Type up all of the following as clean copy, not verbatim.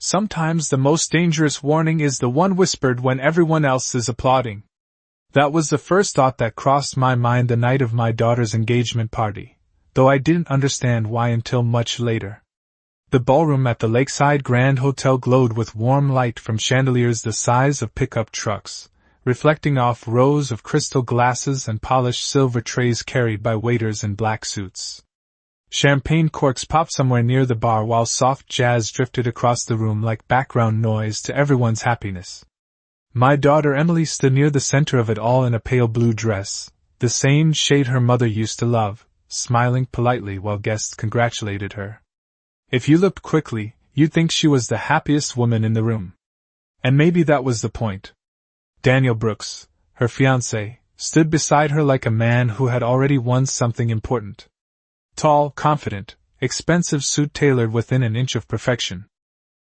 Sometimes the most dangerous warning is the one whispered when everyone else is applauding. That was the first thought that crossed my mind the night of my daughter's engagement party, though I didn't understand why until much later. The ballroom at the Lakeside Grand Hotel glowed with warm light from chandeliers the size of pickup trucks, reflecting off rows of crystal glasses and polished silver trays carried by waiters in black suits. Champagne corks popped somewhere near the bar while soft jazz drifted across the room like background noise to everyone's happiness. My daughter Emily stood near the center of it all in a pale blue dress, the same shade her mother used to love, smiling politely while guests congratulated her. If you looked quickly, you'd think she was the happiest woman in the room. And maybe that was the point. Daniel Brooks, her fiancé, stood beside her like a man who had already won something important. Tall, confident, expensive suit tailored within an inch of perfection.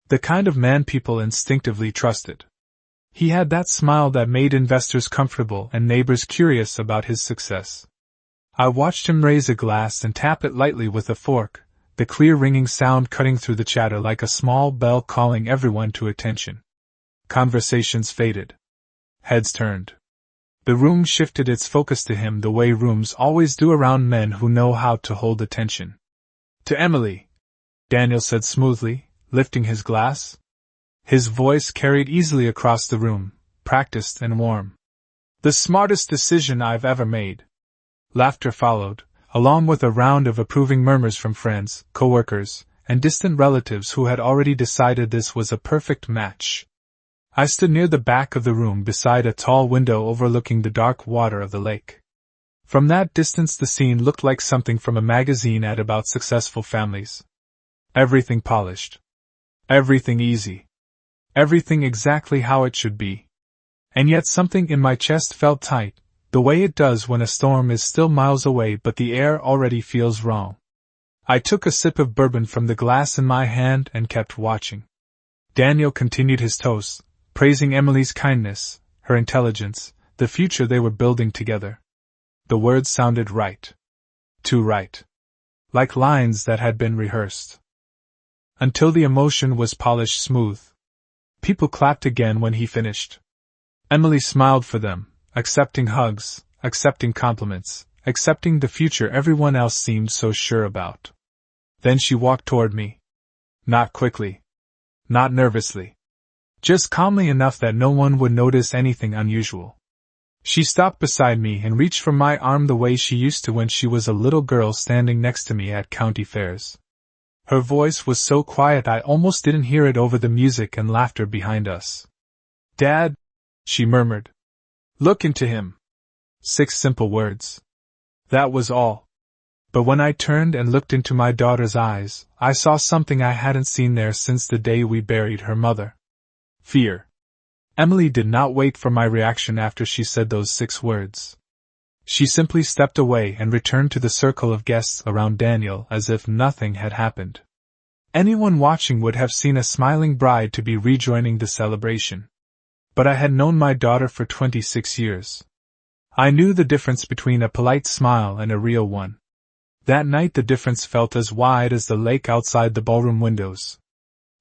The kind of man people instinctively trusted. He had that smile that made investors comfortable and neighbors curious about his success. I watched him raise a glass and tap it lightly with a fork, the clear ringing sound cutting through the chatter like a small bell calling everyone to attention. Conversations faded. Heads turned. The room shifted its focus to him the way rooms always do around men who know how to hold attention. To Emily, Daniel said smoothly, lifting his glass. His voice carried easily across the room, practiced and warm. The smartest decision I've ever made. Laughter followed, along with a round of approving murmurs from friends, co-workers, and distant relatives who had already decided this was a perfect match. I stood near the back of the room beside a tall window overlooking the dark water of the lake. From that distance the scene looked like something from a magazine ad about successful families. Everything polished. Everything easy. Everything exactly how it should be. And yet something in my chest felt tight, the way it does when a storm is still miles away but the air already feels wrong. I took a sip of bourbon from the glass in my hand and kept watching. Daniel continued his toast, praising Emily's kindness, her intelligence, the future they were building together. The words sounded right. Too right. Like lines that had been rehearsed. Until the emotion was polished smooth. People clapped again when he finished. Emily smiled for them, accepting hugs, accepting compliments, accepting the future everyone else seemed so sure about. Then she walked toward me. Not quickly. Not nervously. Just calmly enough that no one would notice anything unusual. She stopped beside me and reached for my arm the way she used to when she was a little girl standing next to me at county fairs. Her voice was so quiet I almost didn't hear it over the music and laughter behind us. "Dad," she murmured. "Look into him." 6 simple words. That was all. But when I turned and looked into my daughter's eyes, I saw something I hadn't seen there since the day we buried her mother. Fear. Emily did not wait for my reaction after she said those 6 words. She simply stepped away and returned to the circle of guests around Daniel as if nothing had happened. Anyone watching would have seen a smiling bride-to-be rejoining the celebration. But I had known my daughter for 26 years. I knew the difference between a polite smile and a real one. That night the difference felt as wide as the lake outside the ballroom windows.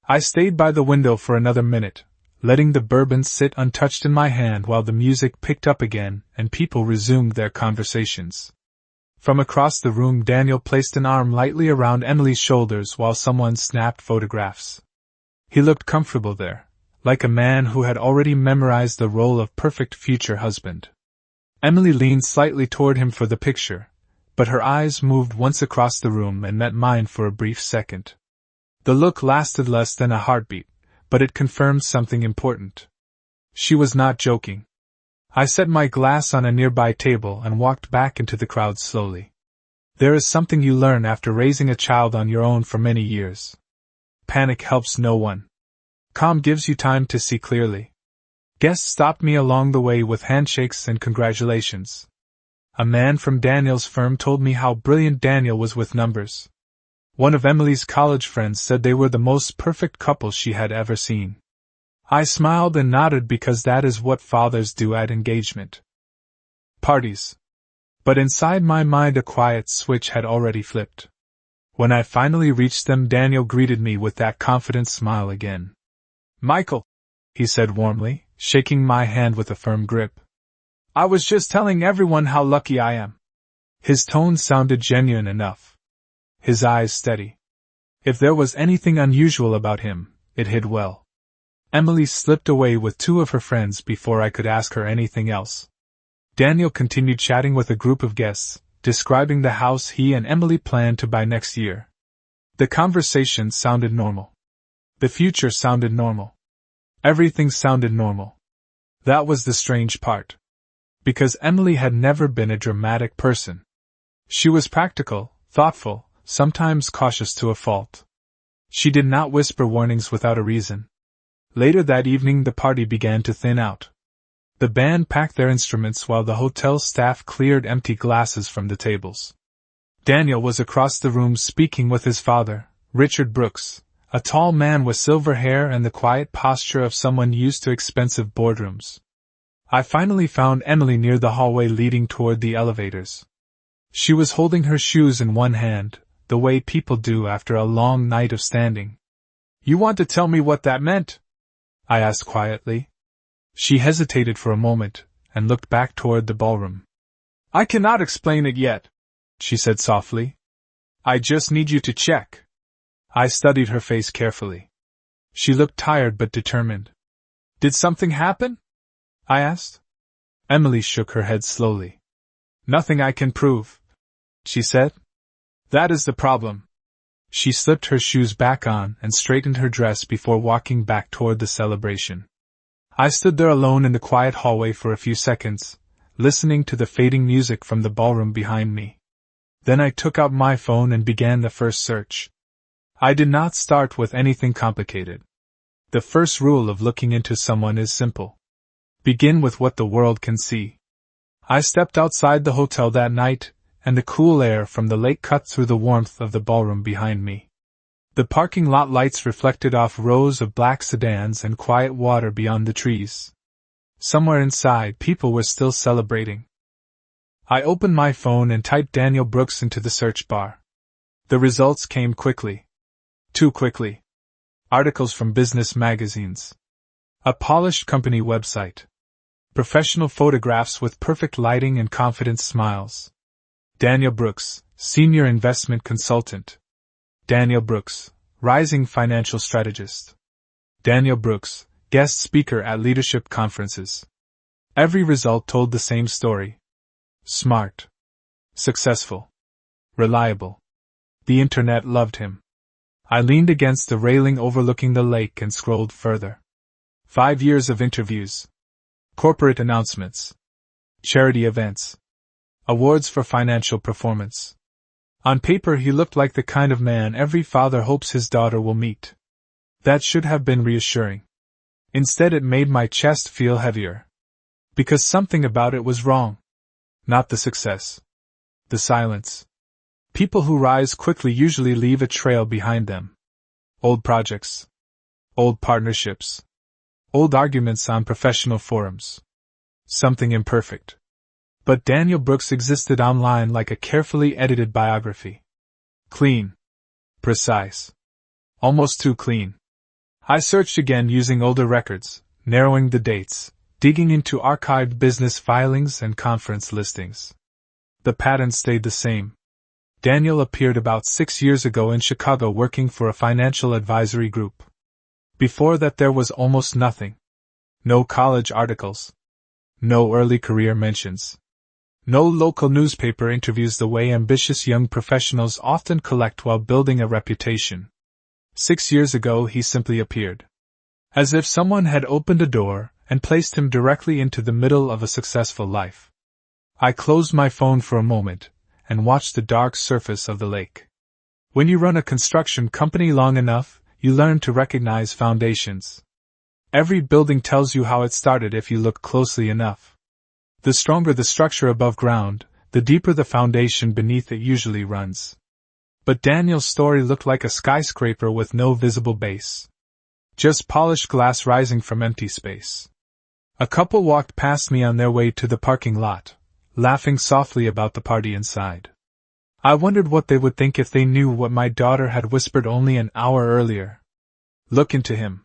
I stayed by the window for another minute, letting the bourbon sit untouched in my hand while the music picked up again and people resumed their conversations. From across the room Daniel placed an arm lightly around Emily's shoulders while someone snapped photographs. He looked comfortable there, like a man who had already memorized the role of perfect future husband. Emily leaned slightly toward him for the picture, but her eyes moved once across the room and met mine for a brief second. The look lasted less than a heartbeat, but it confirmed something important. She was not joking. I set my glass on a nearby table and walked back into the crowd slowly. There is something you learn after raising a child on your own for many years. Panic helps no one. Calm gives you time to see clearly. Guests stopped me along the way with handshakes and congratulations. A man from Daniel's firm told me how brilliant Daniel was with numbers. One of Emily's college friends said they were the most perfect couple she had ever seen. I smiled and nodded because that is what fathers do at engagement parties. But inside my mind a quiet switch had already flipped. When I finally reached them, Daniel greeted me with that confident smile again. Michael, he said warmly, shaking my hand with a firm grip. I was just telling everyone how lucky I am. His tone sounded genuine enough. His eyes steady. If there was anything unusual about him, it hid well. Emily slipped away with two of her friends before I could ask her anything else. Daniel continued chatting with a group of guests, describing the house he and Emily planned to buy next year. The conversation sounded normal. The future sounded normal. Everything sounded normal. That was the strange part. Because Emily had never been a dramatic person. She was practical, thoughtful, sometimes cautious to a fault. She did not whisper warnings without a reason. Later that evening the party began to thin out. The band packed their instruments while the hotel staff cleared empty glasses from the tables. Daniel was across the room speaking with his father, Richard Brooks, a tall man with silver hair and the quiet posture of someone used to expensive boardrooms. I finally found Emily near the hallway leading toward the elevators. She was holding her shoes in one hand, the way people do after a long night of standing. You want to tell me what that meant? I asked quietly. She hesitated for a moment, and looked back toward the ballroom. I cannot explain it yet, she said softly. I just need you to check. I studied her face carefully. She looked tired but determined. Did something happen? I asked. Emily shook her head slowly. Nothing I can prove, she said. That is the problem. She slipped her shoes back on and straightened her dress before walking back toward the celebration. I stood there alone in the quiet hallway for a few seconds, listening to the fading music from the ballroom behind me. Then I took out my phone and began the first search. I did not start with anything complicated. The first rule of looking into someone is simple. Begin with what the world can see. I stepped outside the hotel that night, and the cool air from the lake cut through the warmth of the ballroom behind me. The parking lot lights reflected off rows of black sedans and quiet water beyond the trees. Somewhere inside, people were still celebrating. I opened my phone and typed Daniel Brooks into the search bar. The results came quickly. Too quickly. Articles from business magazines. A polished company website. Professional photographs with perfect lighting and confident smiles. Daniel Brooks, Senior Investment Consultant. Daniel Brooks, Rising Financial Strategist. Daniel Brooks, Guest Speaker at Leadership Conferences. Every result told the same story. Smart. Successful. Reliable. The internet loved him. I leaned against the railing overlooking the lake and scrolled further. 5 years of interviews. Corporate announcements. Charity events. Awards for financial performance. On paper he looked like the kind of man every father hopes his daughter will meet. That should have been reassuring. Instead it made my chest feel heavier. Because something about it was wrong. Not the success. The silence. People who rise quickly usually leave a trail behind them. Old projects. Old partnerships. Old arguments on professional forums. Something imperfect. But Daniel Brooks existed online like a carefully edited biography. Clean. Precise. Almost too clean. I searched again using older records, narrowing the dates, digging into archived business filings and conference listings. The pattern stayed the same. Daniel appeared about 6 years ago in Chicago working for a financial advisory group. Before that there was almost nothing. No college articles. No early career mentions. No local newspaper interviews the way ambitious young professionals often collect while building a reputation. 6 years ago he simply appeared. As if someone had opened a door and placed him directly into the middle of a successful life. I closed my phone for a moment and watched the dark surface of the lake. When you run a construction company long enough, you learn to recognize foundations. Every building tells you how it started if you look closely enough. The stronger the structure above ground, the deeper the foundation beneath it usually runs. But Daniel's story looked like a skyscraper with no visible base. Just polished glass rising from empty space. A couple walked past me on their way to the parking lot, laughing softly about the party inside. I wondered what they would think if they knew what my daughter had whispered only an hour earlier. Look into him.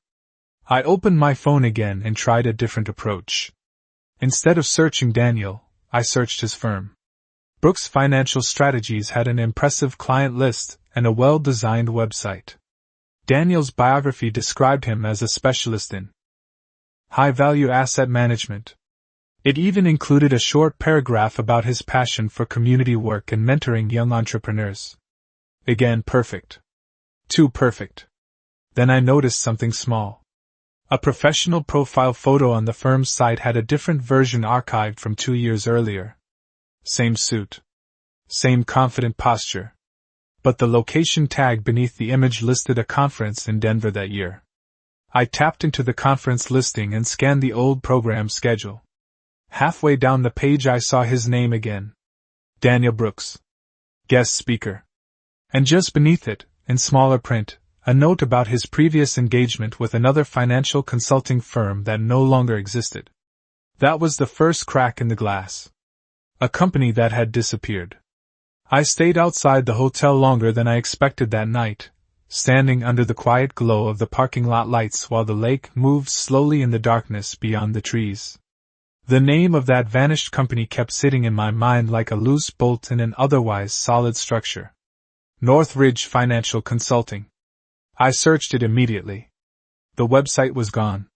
I opened my phone again and tried a different approach. Instead of searching Daniel, I searched his firm. Brooks Financial Strategies had an impressive client list and a well-designed website. Daniel's biography described him as a specialist in high-value asset management. It even included a short paragraph about his passion for community work and mentoring young entrepreneurs. Again, perfect. Too perfect. Then I noticed something small. A professional profile photo on the firm's site had a different version archived from 2 years earlier. Same suit. Same confident posture. But the location tag beneath the image listed a conference in Denver that year. I tapped into the conference listing and scanned the old program schedule. Halfway down the page I saw his name again. Daniel Brooks. Guest speaker. And just beneath it, in smaller print, a note about his previous engagement with another financial consulting firm that no longer existed. That was the first crack in the glass. A company that had disappeared. I stayed outside the hotel longer than I expected that night, standing under the quiet glow of the parking lot lights while the lake moved slowly in the darkness beyond the trees. The name of that vanished company kept sitting in my mind like a loose bolt in an otherwise solid structure. Northridge Financial Consulting. I searched it immediately. The website was gone.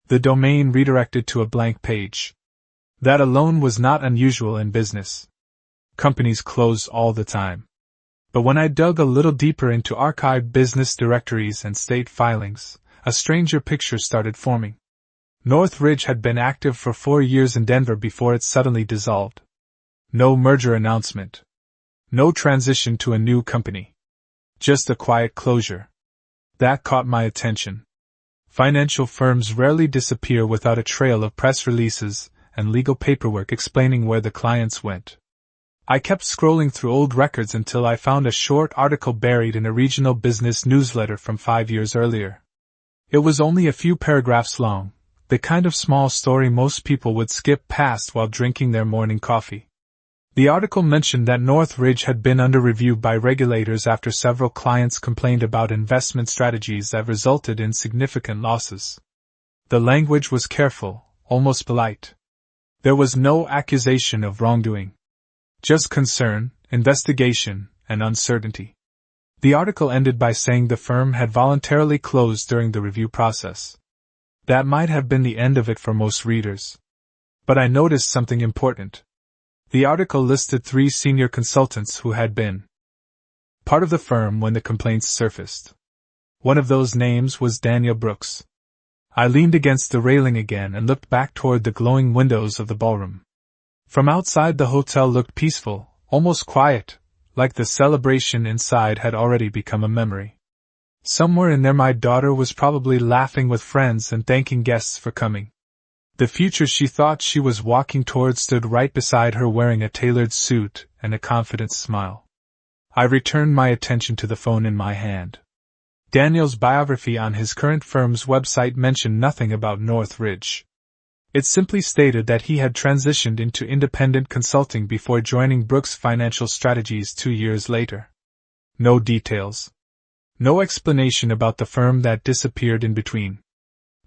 The domain redirected to a blank page. That alone was not unusual in business. Companies closed all the time. But when I dug a little deeper into archived business directories and state filings, a stranger picture started forming. Northridge had been active for 4 years in Denver before it suddenly dissolved. No merger announcement. No transition to a new company. Just a quiet closure. That caught my attention. Financial firms rarely disappear without a trail of press releases and legal paperwork explaining where the clients went. I kept scrolling through old records until I found a short article buried in a regional business newsletter from 5 years earlier. It was only a few paragraphs long, the kind of small story most people would skip past while drinking their morning coffee. The article mentioned that Northridge had been under review by regulators after several clients complained about investment strategies that resulted in significant losses. The language was careful, almost polite. There was no accusation of wrongdoing. Just concern, investigation, and uncertainty. The article ended by saying the firm had voluntarily closed during the review process. That might have been the end of it for most readers. But I noticed something important. The article listed 3 senior consultants who had been part of the firm when the complaints surfaced. One of those names was Daniel Brooks. I leaned against the railing again and looked back toward the glowing windows of the ballroom. From outside the hotel looked peaceful, almost quiet, like the celebration inside had already become a memory. Somewhere in there my daughter was probably laughing with friends and thanking guests for coming. The future she thought she was walking toward stood right beside her wearing a tailored suit and a confident smile. I returned my attention to the phone in my hand. Daniel's biography on his current firm's website mentioned nothing about Northridge. It simply stated that he had transitioned into independent consulting before joining Brooks Financial Strategies 2 years later. No details. No explanation about the firm that disappeared in between.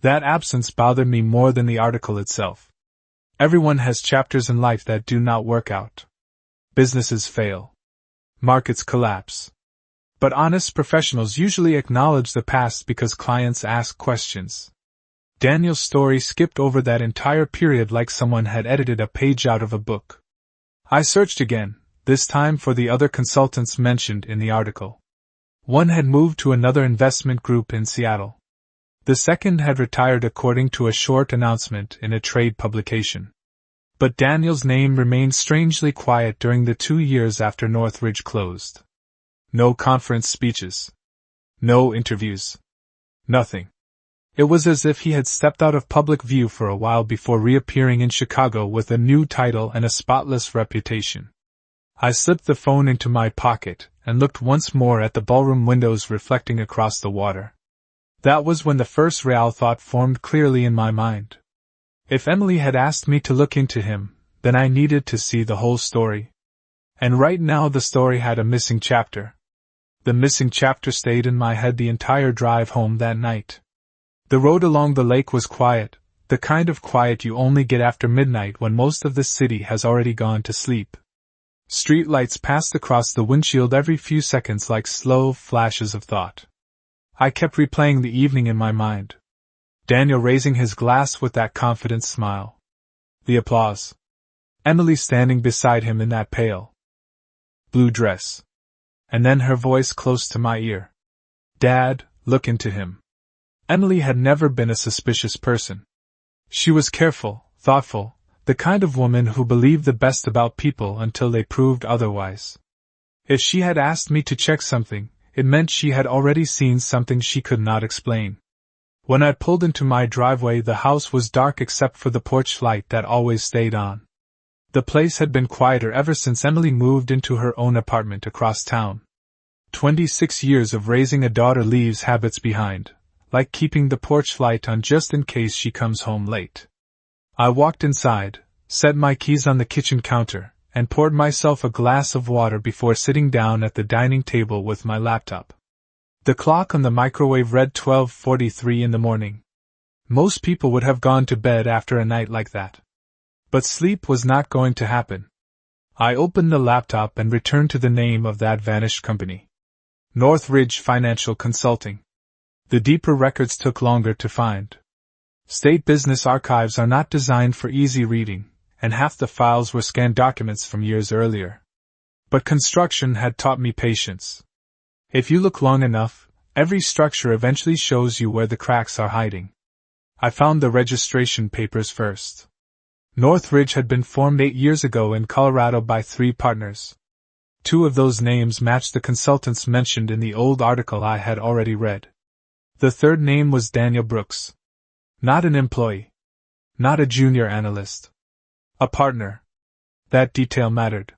That absence bothered me more than the article itself. Everyone has chapters in life that do not work out. Businesses fail. Markets collapse. But honest professionals usually acknowledge the past because clients ask questions. Daniel's story skipped over that entire period like someone had edited a page out of a book. I searched again, this time for the other consultants mentioned in the article. One had moved to another investment group in Seattle. The second had retired according to a short announcement in a trade publication. But Daniel's name remained strangely quiet during the 2 years after Northridge closed. No conference speeches. No interviews. Nothing. It was as if he had stepped out of public view for a while before reappearing in Chicago with a new title and a spotless reputation. I slipped the phone into my pocket and looked once more at the ballroom windows reflecting across the water. That was when the first real thought formed clearly in my mind. If Emily had asked me to look into him, then I needed to see the whole story. And right now the story had a missing chapter. The missing chapter stayed in my head the entire drive home that night. The road along the lake was quiet, the kind of quiet you only get after midnight when most of the city has already gone to sleep. Street lights passed across the windshield every few seconds like slow flashes of thought. I kept replaying the evening in my mind. Daniel raising his glass with that confident smile. The applause. Emily standing beside him in that pale blue dress. And then her voice close to my ear. Dad, look into him. Emily had never been a suspicious person. She was careful, thoughtful, the kind of woman who believed the best about people until they proved otherwise. If she had asked me to check something, it meant she had already seen something she could not explain. When I pulled into my driveway, the house was dark except for the porch light that always stayed on. The place had been quieter ever since Emily moved into her own apartment across town. 26 years of raising a daughter leaves habits behind, like keeping the porch light on just in case she comes home late. I walked inside, set my keys on the kitchen counter, and poured myself a glass of water before sitting down at the dining table with my laptop. The clock on the microwave read 12:43 in the morning. Most people would have gone to bed after a night like that. But sleep was not going to happen. I opened the laptop and returned to the name of that vanished company. Northridge Financial Consulting. The deeper records took longer to find. State business archives are not designed for easy reading, and half the files were scanned documents from years earlier. But construction had taught me patience. If you look long enough, every structure eventually shows you where the cracks are hiding. I found the registration papers first. Northridge had been formed 8 years ago in Colorado by 3 partners. 2 of those names matched the consultants mentioned in the old article I had already read. The third name was Daniel Brooks. Not an employee. Not a junior analyst. A partner. That detail mattered.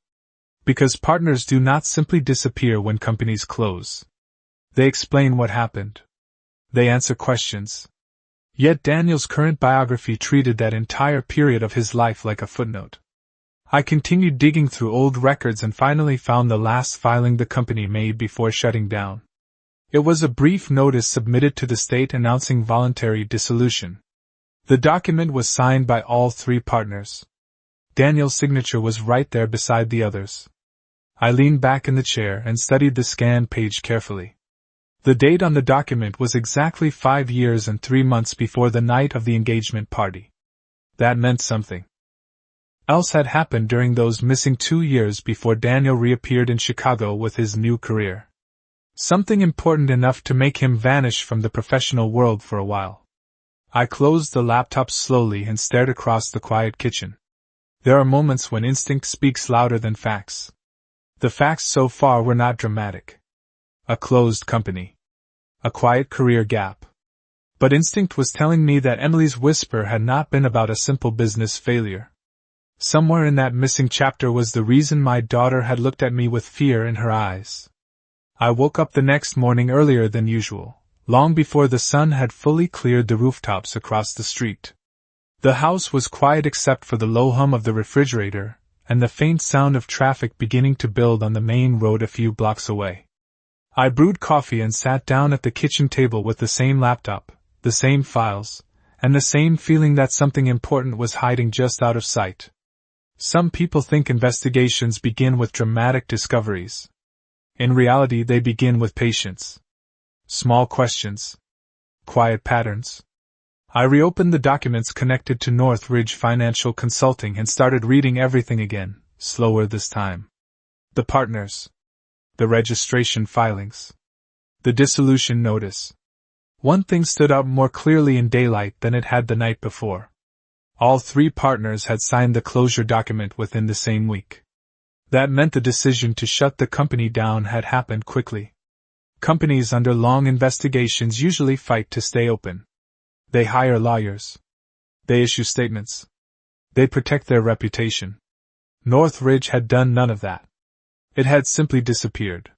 Because partners do not simply disappear when companies close. They explain what happened. They answer questions. Yet Daniel's current biography treated that entire period of his life like a footnote. I continued digging through old records and finally found the last filing the company made before shutting down. It was a brief notice submitted to the state announcing voluntary dissolution. The document was signed by all 3 partners. Daniel's signature was right there beside the others. I leaned back in the chair and studied the scanned page carefully. The date on the document was exactly 5 years and 3 months before the night of the engagement party. That meant something else had happened during those missing 2 years before Daniel reappeared in Chicago with his new career. Something important enough to make him vanish from the professional world for a while. I closed the laptop slowly and stared across the quiet kitchen. There are moments when instinct speaks louder than facts. The facts so far were not dramatic. A closed company. A quiet career gap. But instinct was telling me that Emily's whisper had not been about a simple business failure. Somewhere in that missing chapter was the reason my daughter had looked at me with fear in her eyes. I woke up the next morning earlier than usual, long before the sun had fully cleared the rooftops across the street. The house was quiet except for the low hum of the refrigerator, and the faint sound of traffic beginning to build on the main road a few blocks away. I brewed coffee and sat down at the kitchen table with the same laptop, the same files, and the same feeling that something important was hiding just out of sight. Some people think investigations begin with dramatic discoveries. In reality, they begin with patience. Small questions. Quiet patterns. I reopened the documents connected to Northridge Financial Consulting and started reading everything again, slower this time. The partners. The registration filings. The dissolution notice. One thing stood out more clearly in daylight than it had the night before. All 3 partners had signed the closure document within the same week. That meant the decision to shut the company down had happened quickly. Companies under long investigations usually fight to stay open. They hire lawyers. They issue statements. They protect their reputation. Northridge had done none of that. It had simply disappeared.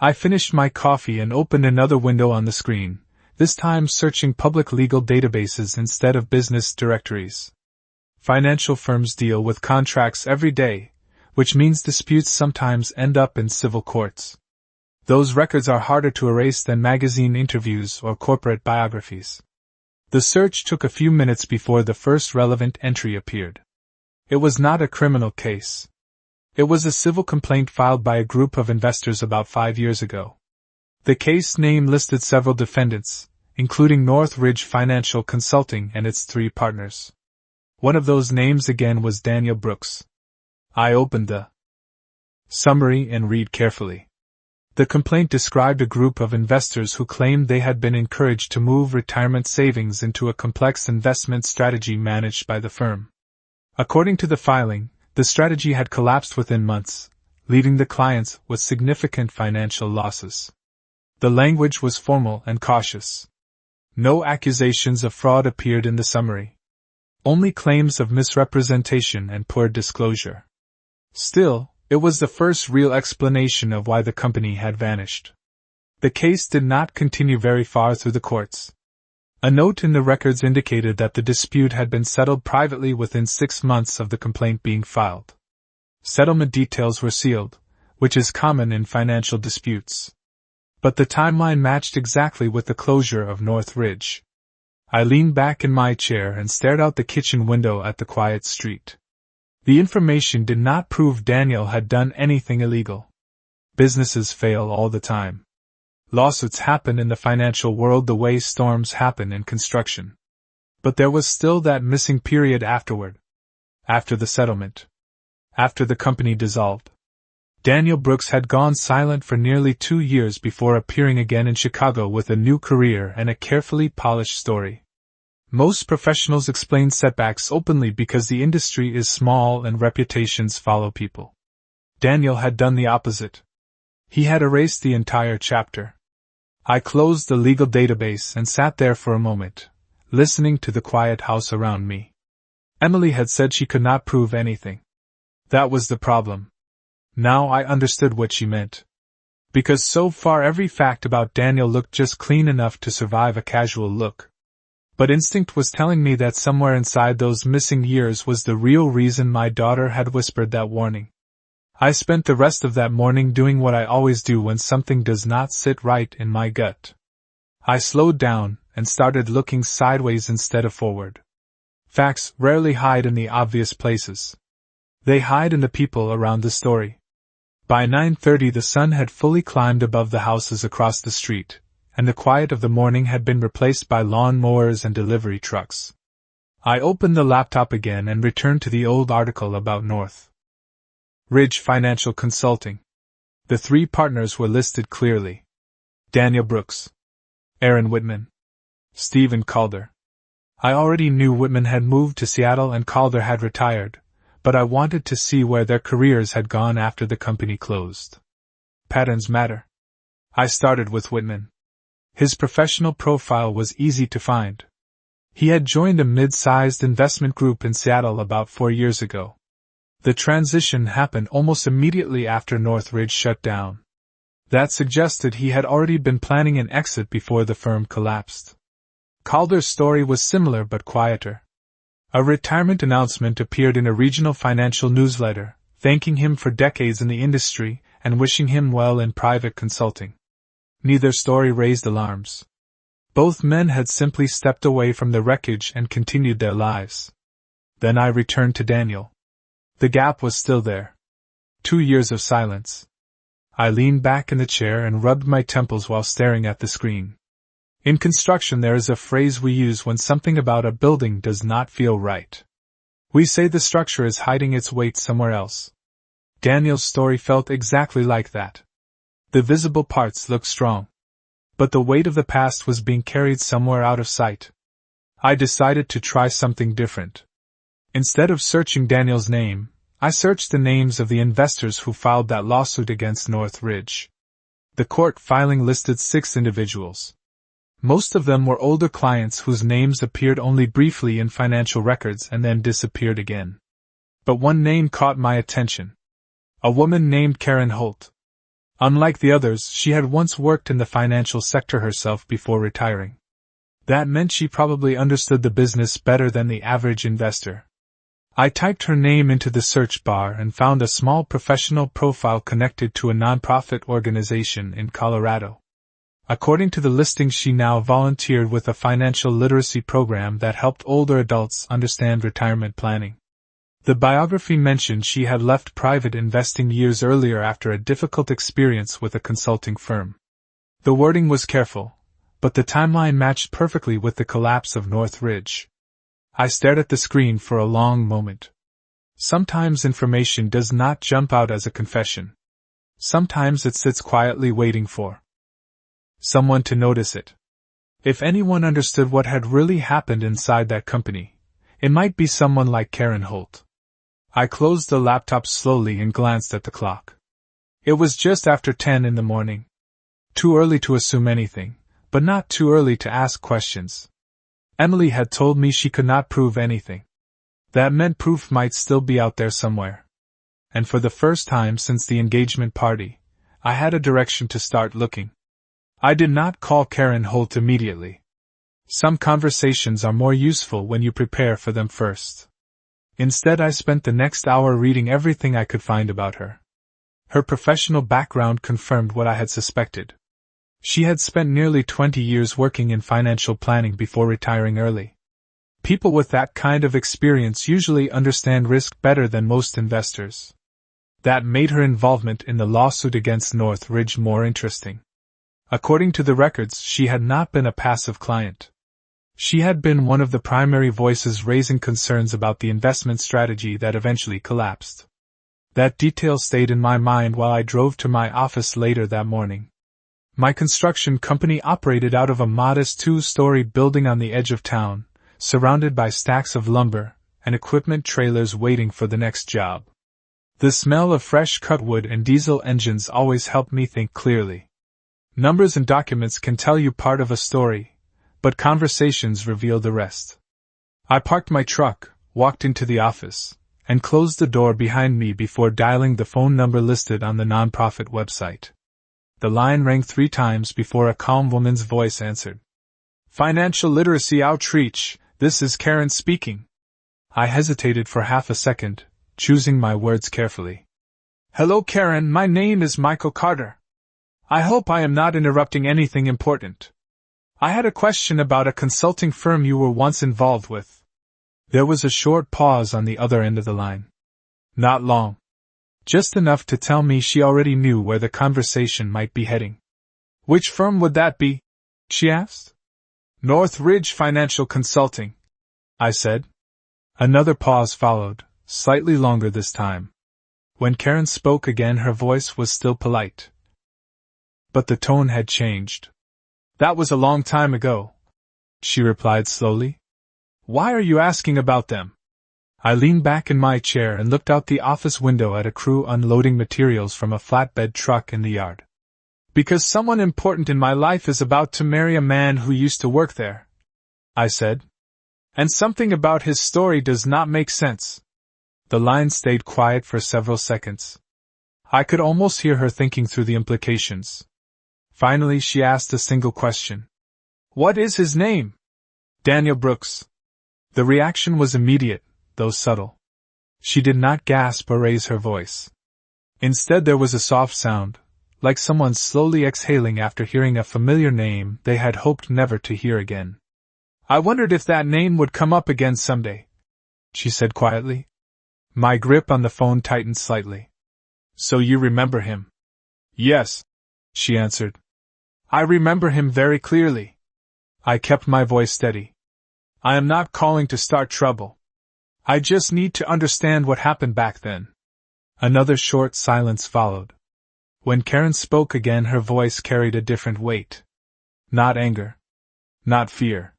I finished my coffee and opened another window on the screen, this time searching public legal databases instead of business directories. Financial firms deal with contracts every day, which means disputes sometimes end up in civil courts. Those records are harder to erase than magazine interviews or corporate biographies. The search took a few minutes before the first relevant entry appeared. It was not a criminal case. It was a civil complaint filed by a group of investors about 5 years ago. The case name listed several defendants, including Northridge Financial Consulting and its 3 partners. One of those names again was Daniel Brooks. I opened the summary and read carefully. The complaint described a group of investors who claimed they had been encouraged to move retirement savings into a complex investment strategy managed by the firm. According to the filing, the strategy had collapsed within months, leaving the clients with significant financial losses. The language was formal and cautious. No accusations of fraud appeared in the summary. Only claims of misrepresentation and poor disclosure. Still, it was the first real explanation of why the company had vanished. The case did not continue very far through the courts. A note in the records indicated that the dispute had been settled privately within 6 months of the complaint being filed. Settlement details were sealed, which is common in financial disputes. But the timeline matched exactly with the closure of Northridge. I leaned back in my chair and stared out the kitchen window at the quiet street. The information did not prove Daniel had done anything illegal. Businesses fail all the time. Lawsuits happen in the financial world the way storms happen in construction. But there was still that missing period afterward. After the settlement. After the company dissolved. Daniel Brooks had gone silent for nearly 2 years before appearing again in Chicago with a new career and a carefully polished story. Most professionals explain setbacks openly because the industry is small and reputations follow people. Daniel had done the opposite. He had erased the entire chapter. I closed the legal database and sat there for a moment, listening to the quiet house around me. Emily had said she could not prove anything. That was the problem. Now I understood what she meant. Because so far every fact about Daniel looked just clean enough to survive a casual look. But instinct was telling me that somewhere inside those missing years was the real reason my daughter had whispered that warning. I spent the rest of that morning doing what I always do when something does not sit right in my gut. I slowed down and started looking sideways instead of forward. Facts rarely hide in the obvious places. They hide in the people around the story. By 9:30 the sun had fully climbed above the houses across the street, and the quiet of the morning had been replaced by lawn mowers and delivery trucks. I opened the laptop again and returned to the old article about Northridge Financial Consulting. The 3 partners were listed clearly. Daniel Brooks, Aaron Whitman, Stephen Calder. I already knew Whitman had moved to Seattle and Calder had retired, but I wanted to see where their careers had gone after the company closed. Patterns matter. I started with Whitman. His professional profile was easy to find. He had joined a mid-sized investment group in Seattle about 4 years ago. The transition happened almost immediately after Northridge shut down. That suggested he had already been planning an exit before the firm collapsed. Calder's story was similar but quieter. A retirement announcement appeared in a regional financial newsletter, thanking him for decades in the industry and wishing him well in private consulting. Neither story raised alarms. Both men had simply stepped away from the wreckage and continued their lives. Then I returned to Daniel. The gap was still there. 2 years of silence. I leaned back in the chair and rubbed my temples while staring at the screen. In construction there is a phrase we use when something about a building does not feel right. We say the structure is hiding its weight somewhere else. Daniel's story felt exactly like that. The visible parts looked strong. But the weight of the past was being carried somewhere out of sight. I decided to try something different. Instead of searching Daniel's name, I searched the names of the investors who filed that lawsuit against Northridge. The court filing listed 6 individuals. Most of them were older clients whose names appeared only briefly in financial records and then disappeared again. But one name caught my attention. A woman named Karen Holt. Unlike the others, she had once worked in the financial sector herself before retiring. That meant she probably understood the business better than the average investor. I typed her name into the search bar and found a small professional profile connected to a nonprofit organization in Colorado. According to the listing, she now volunteered with a financial literacy program that helped older adults understand retirement planning. The biography mentioned she had left private investing years earlier after a difficult experience with a consulting firm. The wording was careful, but the timeline matched perfectly with the collapse of Northridge. I stared at the screen for a long moment. Sometimes information does not jump out as a confession. Sometimes it sits quietly waiting for someone to notice it. If anyone understood what had really happened inside that company, it might be someone like Karen Holt. I closed the laptop slowly and glanced at the clock. It was just after 10 in the morning. Too early to assume anything, but not too early to ask questions. Emily had told me she could not prove anything. That meant proof might still be out there somewhere. And for the first time since the engagement party, I had a direction to start looking. I did not call Karen Holt immediately. Some conversations are more useful when you prepare for them first. Instead, I spent the next hour reading everything I could find about her. Her professional background confirmed what I had suspected. She had spent nearly 20 years working in financial planning before retiring early. People with that kind of experience usually understand risk better than most investors. That made her involvement in the lawsuit against Northridge more interesting. According to the records, she had not been a passive client. She had been one of the primary voices raising concerns about the investment strategy that eventually collapsed. That detail stayed in my mind while I drove to my office later that morning. My construction company operated out of a modest 2-story building on the edge of town, surrounded by stacks of lumber and equipment trailers waiting for the next job. The smell of fresh cut wood and diesel engines always helped me think clearly. Numbers and documents can tell you part of a story, but conversations reveal the rest. I parked my truck, walked into the office, and closed the door behind me before dialing the phone number listed on the nonprofit website. The line rang 3 times before a calm woman's voice answered. Financial Literacy Outreach, this is Karen speaking. I hesitated for half a second, choosing my words carefully. Hello Karen, my name is Michael Carter. I hope I am not interrupting anything important. I had a question about a consulting firm you were once involved with. There was a short pause on the other end of the line. Not long. Just enough to tell me she already knew where the conversation might be heading. Which firm would that be? She asked. Northridge Financial Consulting, I said. Another pause followed, slightly longer this time. When Karen spoke again, her voice was still polite. But the tone had changed. That was a long time ago, she replied slowly. Why are you asking about them? I leaned back in my chair and looked out the office window at a crew unloading materials from a flatbed truck in the yard. Because someone important in my life is about to marry a man who used to work there, I said. And something about his story does not make sense. The line stayed quiet for several seconds. I could almost hear her thinking through the implications. Finally, she asked a single question. What is his name? Daniel Brooks. The reaction was immediate, though subtle. She did not gasp or raise her voice. Instead, there was a soft sound, like someone slowly exhaling after hearing a familiar name they had hoped never to hear again. I wondered if that name would come up again someday, she said quietly. My grip on the phone tightened slightly. So you remember him? Yes, she answered. I remember him very clearly. I kept my voice steady. I am not calling to start trouble. I just need to understand what happened back then. Another short silence followed. When Karen spoke again, her voice carried a different weight. Not anger. Not fear.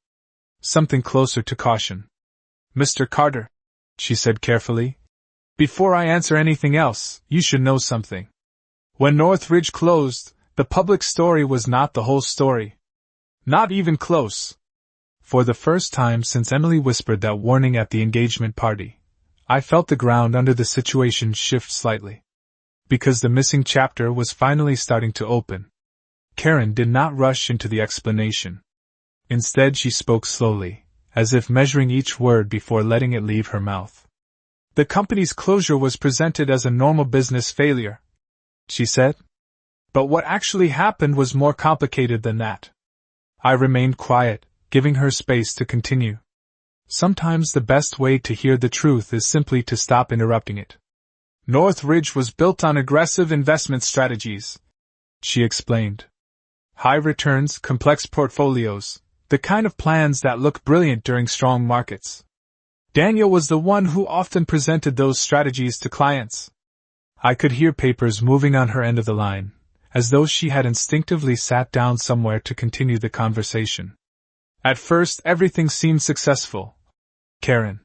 Something closer to caution. Mr. Carter, she said carefully, before I answer anything else, you should know something. When Northridge closed, the public story was not the whole story. Not even close. For the first time since Emily whispered that warning at the engagement party, I felt the ground under the situation shift slightly. Because the missing chapter was finally starting to open. Karen did not rush into the explanation. Instead, she spoke slowly, as if measuring each word before letting it leave her mouth. The company's closure was presented as a normal business failure, she said. But what actually happened was more complicated than that. I remained quiet, giving her space to continue. Sometimes the best way to hear the truth is simply to stop interrupting it. Northridge was built on aggressive investment strategies, she explained. High returns, complex portfolios, the kind of plans that look brilliant during strong markets. Daniel was the one who often presented those strategies to clients. I could hear papers moving on her end of the line, as though she had instinctively sat down somewhere to continue the conversation. At first, everything seemed successful, Karen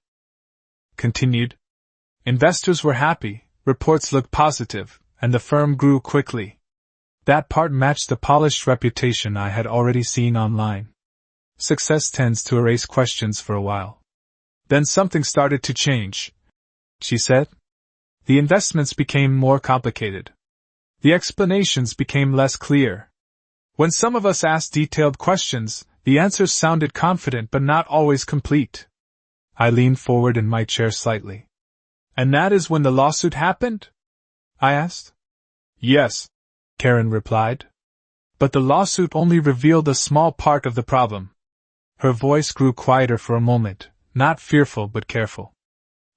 continued. Investors were happy, reports looked positive, and the firm grew quickly. That part matched the polished reputation I had already seen online. Success tends to erase questions for a while. Then something started to change, she said. The investments became more complicated. The explanations became less clear. When some of us asked detailed questions, the answers sounded confident but not always complete. I leaned forward in my chair slightly. And that is when the lawsuit happened? I asked. Yes, Karen replied. But the lawsuit only revealed a small part of the problem. Her voice grew quieter for a moment, not fearful but careful.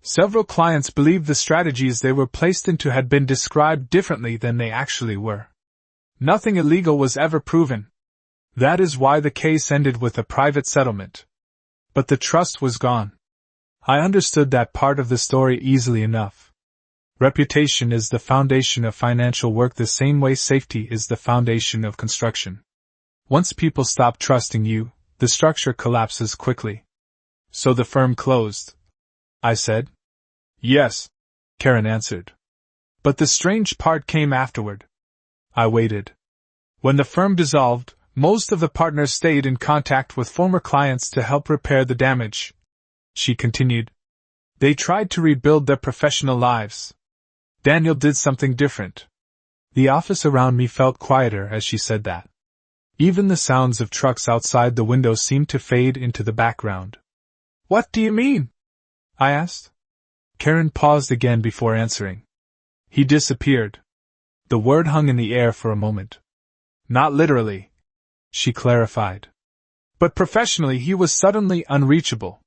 Several clients believed the strategies they were placed into had been described differently than they actually were. Nothing illegal was ever proven. That is why the case ended with a private settlement. But the trust was gone. I understood that part of the story easily enough. Reputation is the foundation of financial work the same way safety is the foundation of construction. Once people stop trusting you, the structure collapses quickly. So the firm closed, I said. Yes, Karen answered. But the strange part came afterward. I waited. When the firm dissolved, most of the partners stayed in contact with former clients to help repair the damage, she continued. They tried to rebuild their professional lives. Daniel did something different. The office around me felt quieter as she said that. Even the sounds of trucks outside the window seemed to fade into the background. What do you mean? I asked. Karen paused again before answering. He disappeared. The word hung in the air for a moment. Not literally, she clarified. But professionally he was suddenly unreachable.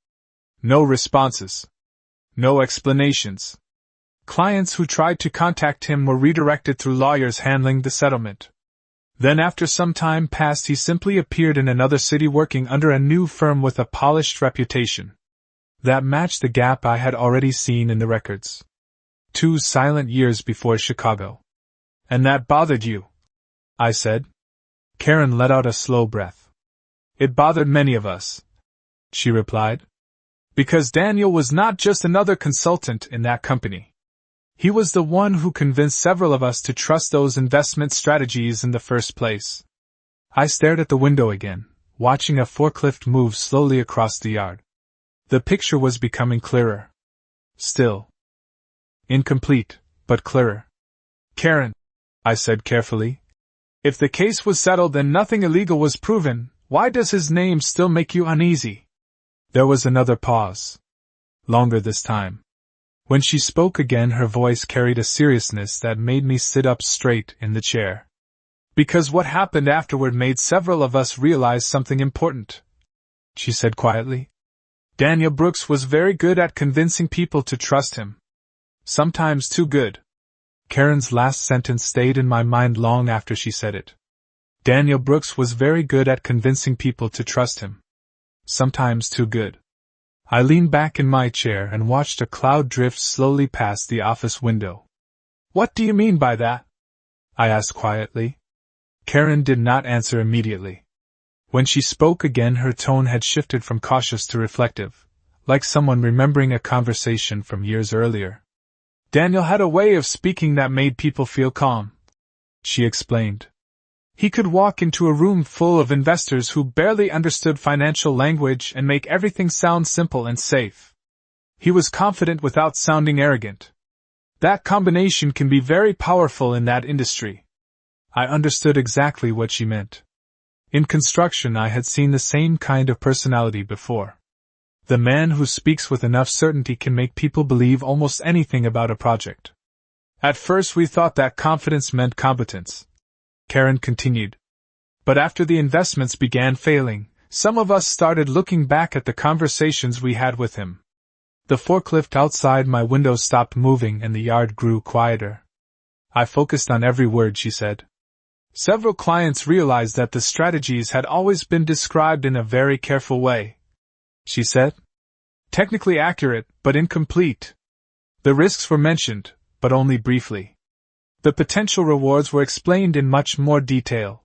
No responses. No explanations. Clients who tried to contact him were redirected through lawyers handling the settlement. Then after some time passed he simply appeared in another city working under a new firm with a polished reputation. That matched the gap I had already seen in the records. 2 silent years before Chicago. And that bothered you? I said. Karen let out a slow breath. It bothered many of us, she replied. Because Daniel was not just another consultant in that company. He was the one who convinced several of us to trust those investment strategies in the first place. I stared at the window again, watching a forklift move slowly across the yard. The picture was becoming clearer. Still. Incomplete, but clearer. Karen, I said carefully. If the case was settled and nothing illegal was proven, why does his name still make you uneasy? There was another pause. Longer this time. When she spoke again her voice carried a seriousness that made me sit up straight in the chair. Because what happened afterward made several of us realize something important, she said quietly. Daniel Brooks was very good at convincing people to trust him. Sometimes too good. Karen's last sentence stayed in my mind long after she said it. Daniel Brooks was very good at convincing people to trust him. Sometimes too good. I leaned back in my chair and watched a cloud drift slowly past the office window. What do you mean by that? I asked quietly. Karen did not answer immediately. When she spoke again her tone had shifted from cautious to reflective, like someone remembering a conversation from years earlier. Daniel had a way of speaking that made people feel calm, she explained. He could walk into a room full of investors who barely understood financial language and make everything sound simple and safe. He was confident without sounding arrogant. That combination can be very powerful in that industry. I understood exactly what she meant. In construction I had seen the same kind of personality before. The man who speaks with enough certainty can make people believe almost anything about a project. At first we thought that confidence meant competence. Karen continued. But after the investments began failing, some of us started looking back at the conversations we had with him. The forklift outside my window stopped moving and the yard grew quieter. I focused on every word she said. Several clients realized that the strategies had always been described in a very careful way, she said. Technically accurate, but incomplete. The risks were mentioned, but only briefly. The potential rewards were explained in much more detail.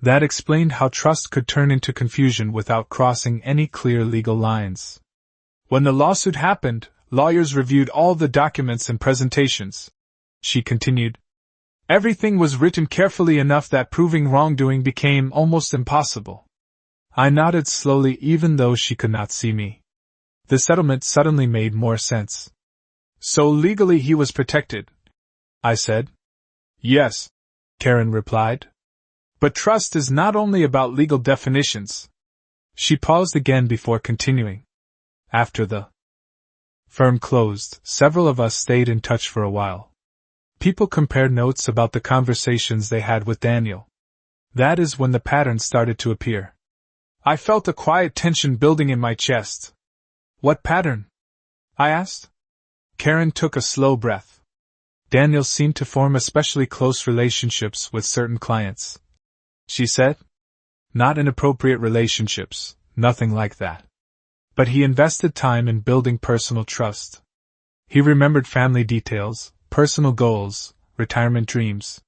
That explained how trust could turn into confusion without crossing any clear legal lines. When the lawsuit happened, lawyers reviewed all the documents and presentations, she continued. Everything was written carefully enough that proving wrongdoing became almost impossible. I nodded slowly even though she could not see me. The settlement suddenly made more sense. So legally he was protected, I said. Yes, Karen replied. But trust is not only about legal definitions. She paused again before continuing. After the firm closed, several of us stayed in touch for a while. People compared notes about the conversations they had with Daniel. That is when the pattern started to appear. I felt a quiet tension building in my chest. What pattern? I asked. Karen took a slow breath. Daniel seemed to form especially close relationships with certain clients, she said. Not inappropriate relationships, nothing like that. But he invested time in building personal trust. He remembered family details, personal goals, retirement dreams.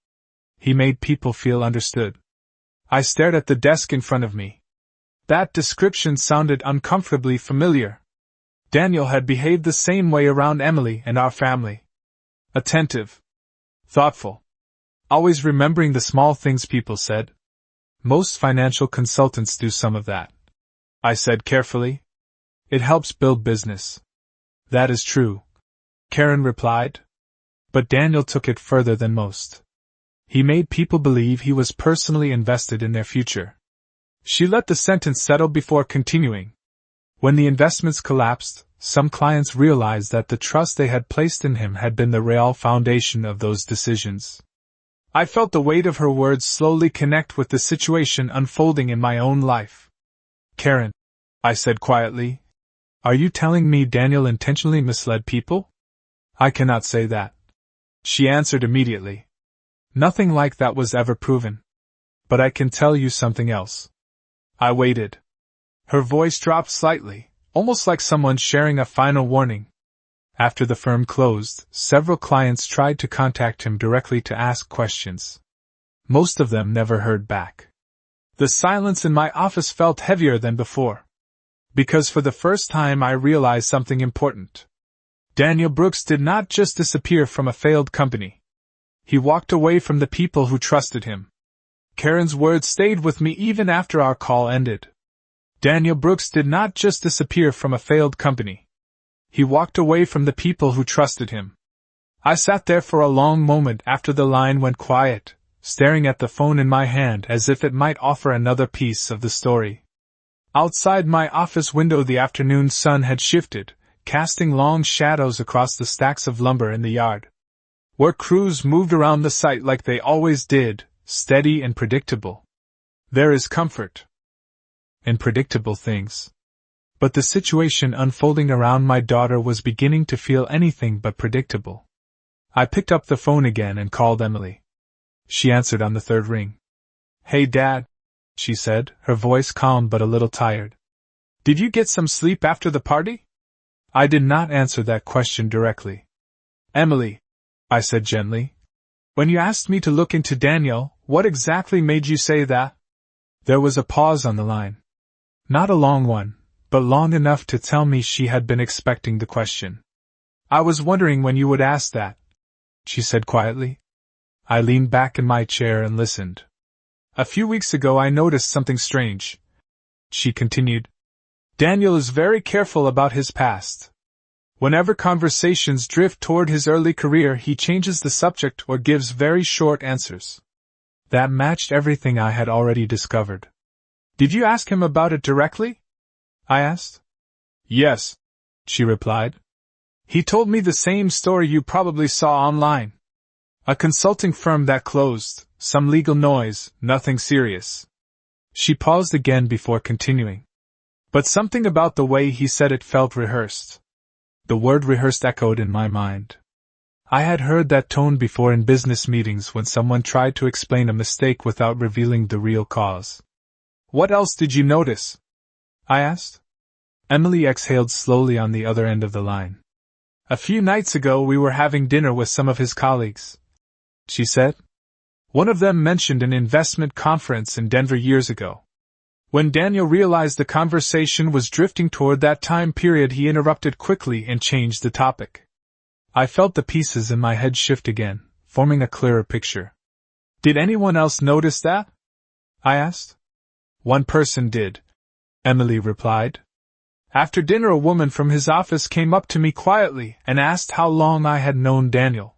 He made people feel understood. I stared at the desk in front of me. That description sounded uncomfortably familiar. Daniel had behaved the same way around Emily and our family. Attentive. Thoughtful. Always remembering the small things people said. Most financial consultants do some of that, I said carefully. It helps build business. That is true, Karen replied. But Daniel took it further than most. He made people believe he was personally invested in their future. She let the sentence settle before continuing. When the investments collapsed, some clients realized that the trust they had placed in him had been the real foundation of those decisions. I felt the weight of her words slowly connect with the situation unfolding in my own life. Karen, I said quietly, are you telling me Daniel intentionally misled people? I cannot say that, she answered immediately. Nothing like that was ever proven. But I can tell you something else. I waited. Her voice dropped slightly, almost like someone sharing a final warning. After the firm closed, several clients tried to contact him directly to ask questions. Most of them never heard back. The silence in my office felt heavier than before. Because for the first time I realized something important. Daniel Brooks did not just disappear from a failed company. He walked away from the people who trusted him. Karen's words stayed with me even after our call ended. Daniel Brooks did not just disappear from a failed company. He walked away from the people who trusted him. I sat there for a long moment after the line went quiet, staring at the phone in my hand as if it might offer another piece of the story. Outside my office window the afternoon sun had shifted, casting long shadows across the stacks of lumber in the yard. Work crews moved around the site like they always did, steady and predictable. There is comfort in predictable things. But the situation unfolding around my daughter was beginning to feel anything but predictable. I picked up the phone again and called Emily. She answered on the third ring. Hey Dad, she said, her voice calm but a little tired. Did you get some sleep after the party? I did not answer that question directly. Emily, I said gently, when you asked me to look into Daniel, what exactly made you say that? There was a pause on the line. Not a long one, but long enough to tell me she had been expecting the question. I was wondering when you would ask that, she said quietly. I leaned back in my chair and listened. A few weeks ago I noticed something strange, she continued. Daniel is very careful about his past. Whenever conversations drift toward his early career, he changes the subject or gives very short answers. That matched everything I had already discovered. Did you ask him about it directly? I asked. Yes, she replied. He told me the same story you probably saw online. A consulting firm that closed, Some legal noise, nothing serious. She paused again before continuing. But something about the way he said it felt rehearsed. The word rehearsed echoed in my mind. I had heard that tone before in business meetings when someone tried to explain a mistake without revealing the real cause. What else did you notice? I asked. Emily exhaled slowly on the other end of the line. A few nights ago we were having dinner with some of his colleagues, she said. One of them mentioned an investment conference in Denver years ago. When Daniel realized the conversation was drifting toward that time period, he interrupted quickly and changed the topic. I felt the pieces in my head shift again, forming a clearer picture. Did anyone else notice that? I asked. One person did, Emily replied. After dinner, a woman from his office came up to me quietly and asked how long I had known Daniel.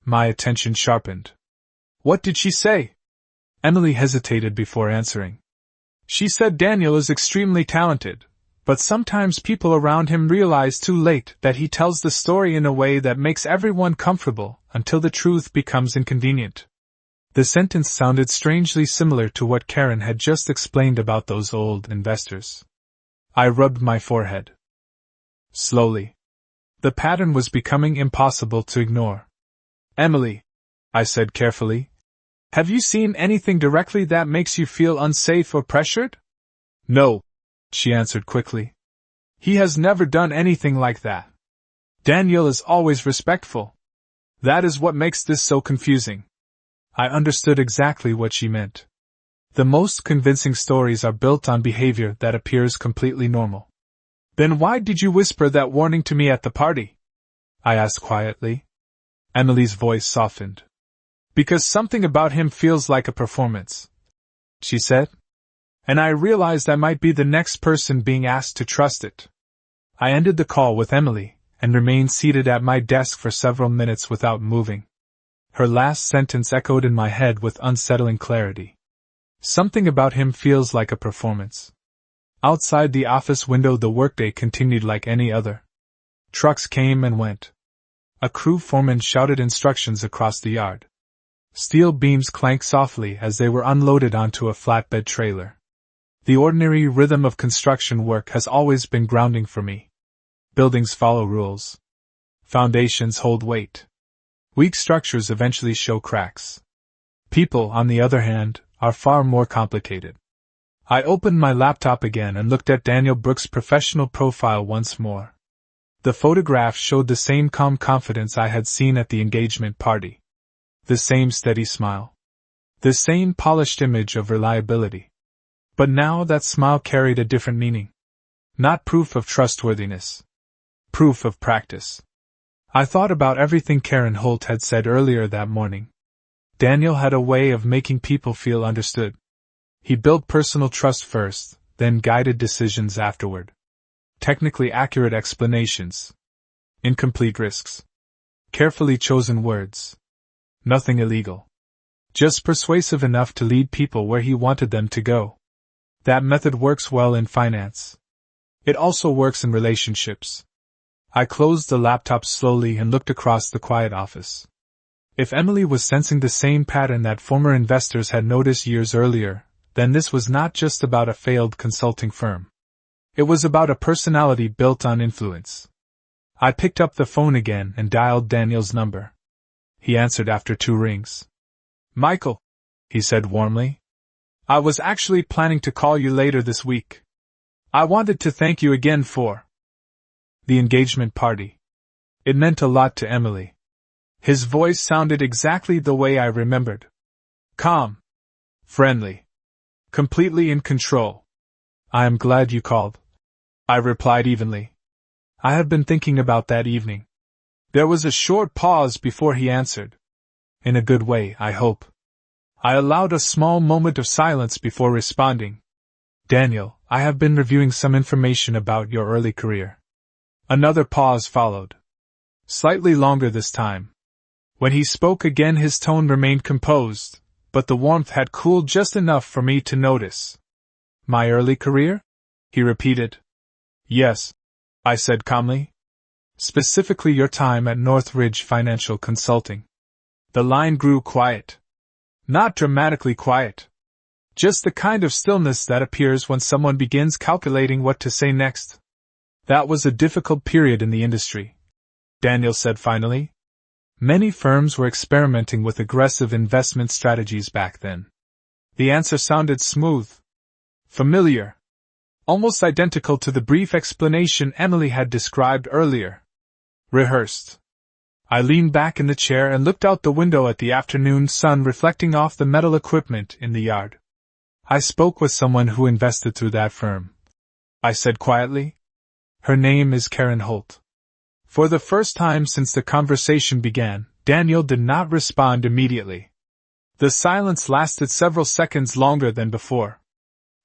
My attention sharpened. What did she say? Emily hesitated before answering. She said Daniel is extremely talented, but sometimes people around him realize too late that he tells the story in a way that makes everyone comfortable until the truth becomes inconvenient. The sentence sounded strangely similar to what Karen had just explained about those old investors. I rubbed my forehead. Slowly. The pattern was becoming impossible to ignore. Emily, I said carefully, have you seen anything directly that makes you feel unsafe or pressured? No, she answered quickly. He has never done anything like that. Daniel is always respectful. That is what makes this so confusing. I understood exactly what she meant. The most convincing stories are built on behavior that appears completely normal. Then why did you whisper that warning to me at the party? I asked quietly. Emily's voice softened. Because something about him feels like a performance, she said. And I realized I might be the next person being asked to trust it. I ended the call with Emily and remained seated at my desk for several minutes without moving. Her last sentence echoed in my head with unsettling clarity. Something about him feels like a performance. Outside the office window, the workday continued like any other. Trucks came and went. A crew foreman shouted instructions across the yard. Steel beams clanked softly as they were unloaded onto a flatbed trailer. The ordinary rhythm of construction work has always been grounding for me. Buildings follow rules. Foundations hold weight. Weak structures eventually show cracks. People, on the other hand, are far more complicated. I opened my laptop again and looked at Daniel Brooks' professional profile once more. The photograph showed the same calm confidence I had seen at the engagement party. The same steady smile. The same polished image of reliability. But now that smile carried a different meaning. Not proof of trustworthiness. Proof of practice. I thought about everything Karen Holt had said earlier that morning. Daniel had a way of making people feel understood. He built personal trust first, then guided decisions afterward. Technically accurate explanations. Incomplete risks. Carefully chosen words. Nothing illegal. Just persuasive enough to lead people where he wanted them to go. That method works well in finance. It also works in relationships. I closed the laptop slowly and looked across the quiet office. If Emily was sensing the same pattern that former investors had noticed years earlier, then this was not just about a failed consulting firm. It was about a personality built on influence. I picked up the phone again and dialed Daniel's number. He answered after 2 rings. Michael, he said warmly. I was actually planning to call you later this week. I wanted to thank you again for the engagement party. It meant a lot to Emily. His voice sounded exactly the way I remembered. Calm. Friendly. Completely in control. I am glad you called, I replied evenly. I have been thinking about that evening. There was a short pause before he answered. In a good way, I hope. I allowed a small moment of silence before responding. Daniel, I have been reviewing some information about your early career. Another pause followed. Slightly longer this time. When he spoke again, his tone remained composed, but the warmth had cooled just enough for me to notice. My early career? He repeated. Yes, I said calmly. Specifically your time at Northridge Financial Consulting. The line grew quiet. Not dramatically quiet. Just the kind of stillness that appears when someone begins calculating what to say next. That was a difficult period in the industry, Daniel said finally. Many firms were experimenting with aggressive investment strategies back then. The answer sounded smooth, familiar, almost identical to the brief explanation Emily had described earlier. Rehearsed. I leaned back in the chair and looked out the window at the afternoon sun reflecting off the metal equipment in the yard. I spoke with someone who invested through that firm, I said quietly. Her name is Karen Holt. For the first time since the conversation began, Daniel did not respond immediately. The silence lasted several seconds longer than before.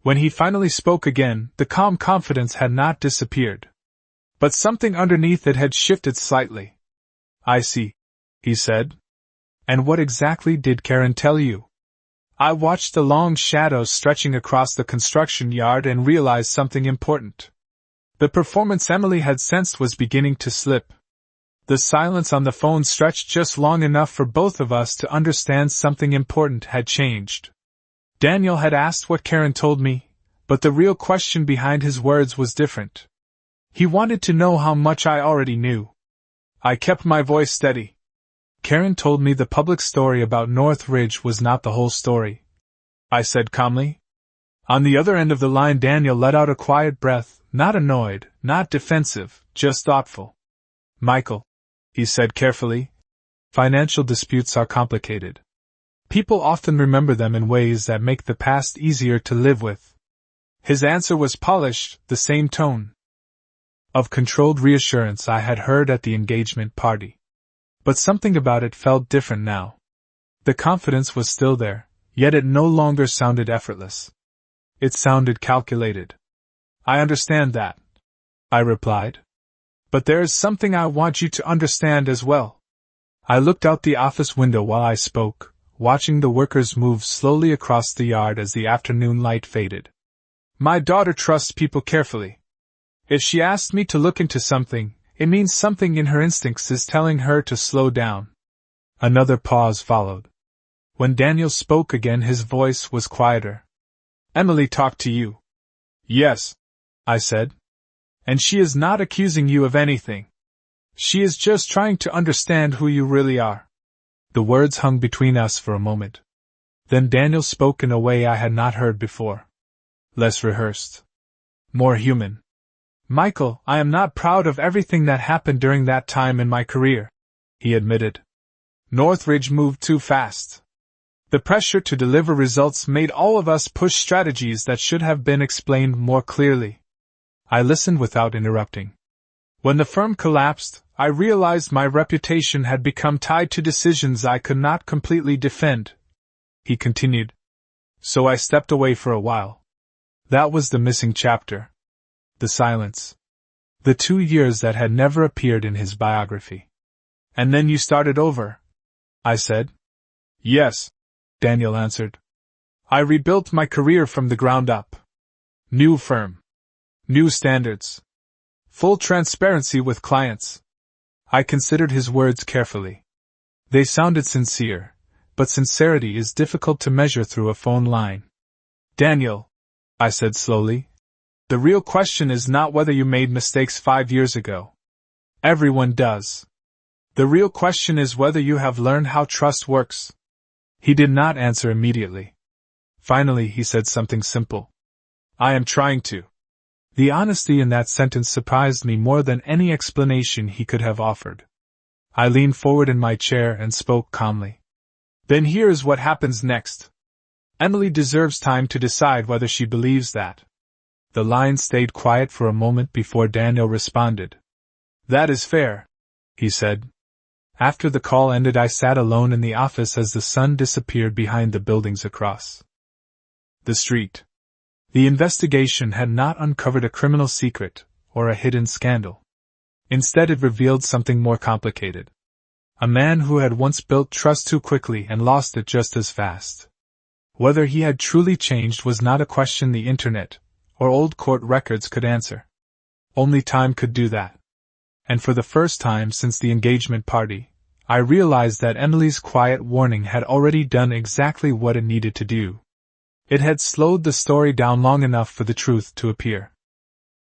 When he finally spoke again, the calm confidence had not disappeared. But something underneath it had shifted slightly. I see, he said. And what exactly did Karen tell you? I watched the long shadows stretching across the construction yard and realized something important. The performance Emily had sensed was beginning to slip. The silence on the phone stretched just long enough for both of us to understand something important had changed. Daniel had asked what Karen told me, but the real question behind his words was different. He wanted to know how much I already knew. I kept my voice steady. Karen told me the public story about Northridge was not the whole story, I said calmly. On the other end of the line, Daniel let out a quiet breath, not annoyed, not defensive, just thoughtful. Michael, he said carefully, financial disputes are complicated. People often remember them in ways that make the past easier to live with. His answer was polished, the same tone of controlled reassurance I had heard at the engagement party. But something about it felt different now. The confidence was still there, yet it no longer sounded effortless. It sounded calculated. I understand that, I replied. But there is something I want you to understand as well. I looked out the office window while I spoke, watching the workers move slowly across the yard as the afternoon light faded. My daughter trusts people carefully. If she asks me to look into something, it means something in her instincts is telling her to slow down. Another pause followed. When Daniel spoke again, his voice was quieter. Emily talked to you. Yes, I said. And she is not accusing you of anything. She is just trying to understand who you really are. The words hung between us for a moment. Then Daniel spoke in a way I had not heard before. Less rehearsed. More human. Michael, I am not proud of everything that happened during that time in my career, he admitted. Northridge moved too fast. The pressure to deliver results made all of us push strategies that should have been explained more clearly. I listened without interrupting. When the firm collapsed, I realized my reputation had become tied to decisions I could not completely defend, he continued. So I stepped away for a while. That was the missing chapter. The silence. The 2 years that had never appeared in his biography. And then you started over, I said. Yes, Daniel answered. I rebuilt my career from the ground up. New firm. New standards. Full transparency with clients. I considered his words carefully. They sounded sincere, but sincerity is difficult to measure through a phone line. Daniel, I said slowly, the real question is not whether you made mistakes 5 years ago. Everyone does. The real question is whether you have learned how trust works. He did not answer immediately. Finally, he said something simple. I am trying to. The honesty in that sentence surprised me more than any explanation he could have offered. I leaned forward in my chair and spoke calmly. Then here is what happens next. Emily deserves time to decide whether she believes that. The line stayed quiet for a moment before Daniel responded. That is fair, he said. After the call ended, I sat alone in the office as the sun disappeared behind the buildings across the street. The investigation had not uncovered a criminal secret or a hidden scandal. Instead, it revealed something more complicated. A man who had once built trust too quickly and lost it just as fast. Whether he had truly changed was not a question the internet or old court records could answer. Only time could do that. And for the first time since the engagement party, I realized that Emily's quiet warning had already done exactly what it needed to do. It had slowed the story down long enough for the truth to appear.